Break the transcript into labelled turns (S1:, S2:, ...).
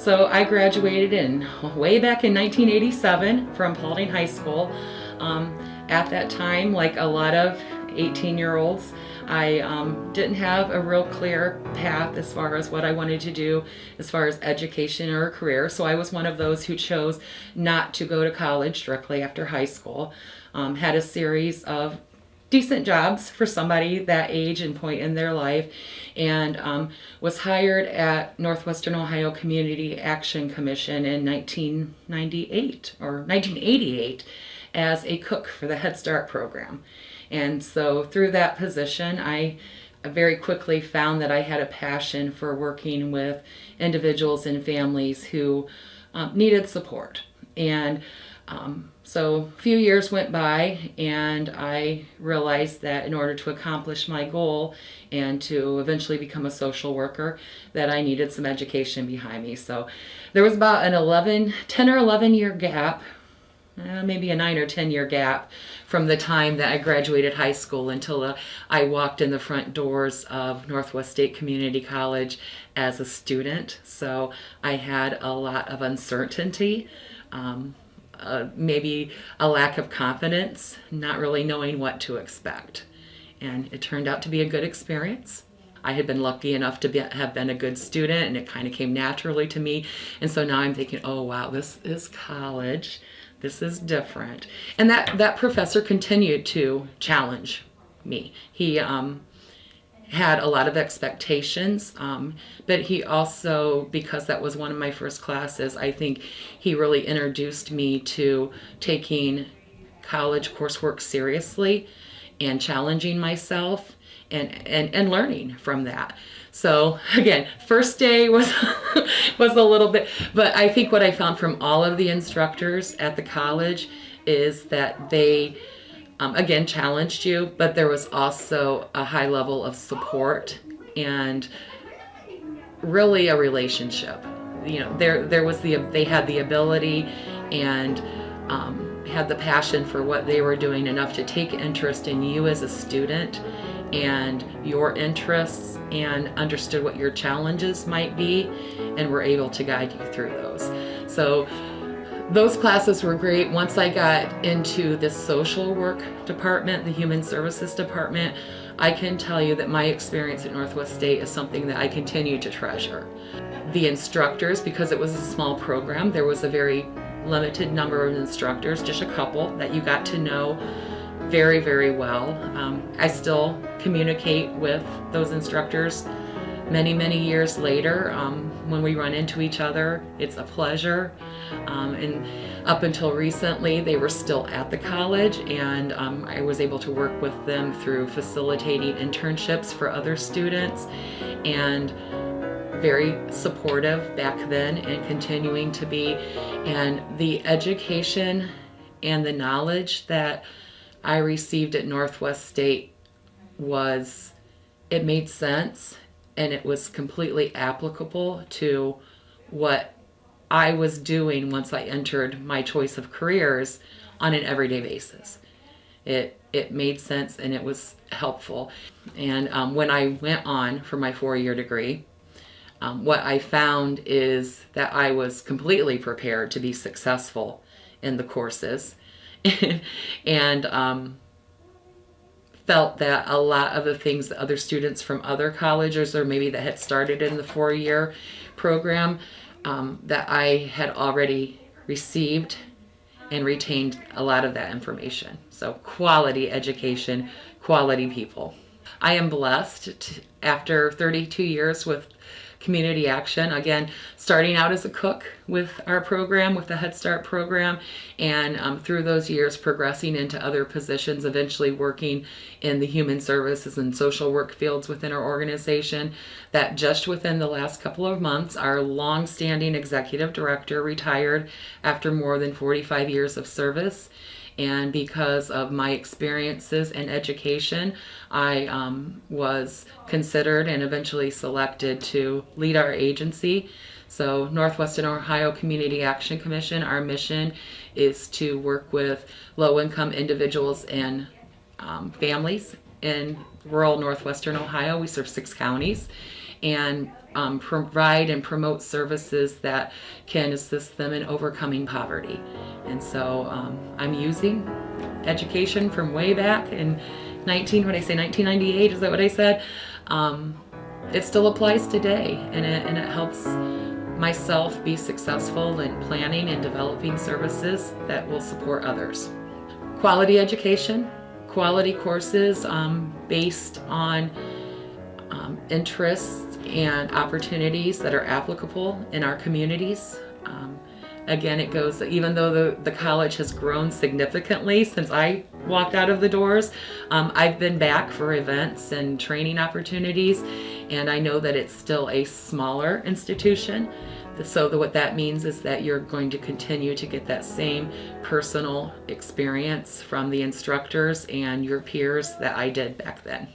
S1: So I graduated way back in 1987 from Paulding High School. At that time, like a lot of 18-year-olds, I didn't have a real clear path as far as what I wanted to do as far as education or a career. So I was one of those who chose not to go to college directly after high school. Had a series of decent jobs for somebody that age and point in their life, and was hired at Northwestern Ohio Community Action Commission in 1998 or 1988 as a cook for the Head Start program. And so through that position, I very quickly found that I had a passion for working with individuals and families who needed support. And so a few years went by, and I realized that in order to accomplish my goal and to eventually become a social worker, that I needed some education behind me. So there was about an 10 or 11 year gap, maybe a 9 or 10 year gap from the time that I graduated high school until I walked in the front doors of Northwest State Community College as a student. So I had a lot of uncertainty. Maybe a lack of confidence, not really knowing what to expect. And it turned out to be a good experience. I had been lucky enough to have been a good student, and it kind of came naturally to me. And so now I'm thinking, oh wow, this is college. This is different. And that professor continued to challenge me. He had a lot of expectations, but he also, because that was one of my first classes, I think he really introduced me to taking college coursework seriously and challenging myself and learning from that. So again, first day was was a little bit, but I think what I found from all of the instructors at the college is that they again challenged you, but there was also a high level of support and really a relationship. You know, there was they had the ability and had the passion for what they were doing enough to take interest in you as a student and your interests, and understood what your challenges might be and were able to guide you through those. So those classes were great. Once I got into this social work department, the human services department, I can tell you that my experience at Northwest State is something that I continue to treasure. The instructors, because it was a small program, there was a very limited number of instructors, just a couple that you got to know very, very well. I still communicate with those instructors many, many years later. When we run into each other, it's a pleasure. And up until recently, they were still at the college, and I was able to work with them through facilitating internships for other students, and very supportive back then and continuing to be. And the education and the knowledge that I received at Northwest State it made sense, and it was completely applicable to what I was doing once I entered my choice of careers on an everyday basis. It made sense, and it was helpful. And when I went on for my 4-year degree, what I found is that I was completely prepared to be successful in the courses and felt that a lot of the things that other students from other colleges, or maybe that had started in the 4-year program, that I had already received and retained a lot of that information. So quality education, quality people. I am blessed after 32 years with community action, again, starting out as a cook with our program, with the Head Start program, and through those years progressing into other positions, eventually working in the human services and social work fields within our organization, that just within the last couple of months, our long-standing executive director retired after more than 45 years of service. And because of my experiences and education, I was considered and eventually selected to lead our agency. So Northwestern Ohio Community Action Commission, our mission is to work with low-income individuals and families in rural Northwestern Ohio. We serve 6 counties. and provide and promote services that can assist them in overcoming poverty. And so I'm using education from way back in 1998, is that what I said? It still applies today, and it helps myself be successful in planning and developing services that will support others. Quality education, quality courses based on interests and opportunities that are applicable in our communities. Again, it goes, even though the college has grown significantly since I walked out of the doors, I've been back for events and training opportunities, and I know that it's still a smaller institution. So what that means is that you're going to continue to get that same personal experience from the instructors and your peers that I did back then.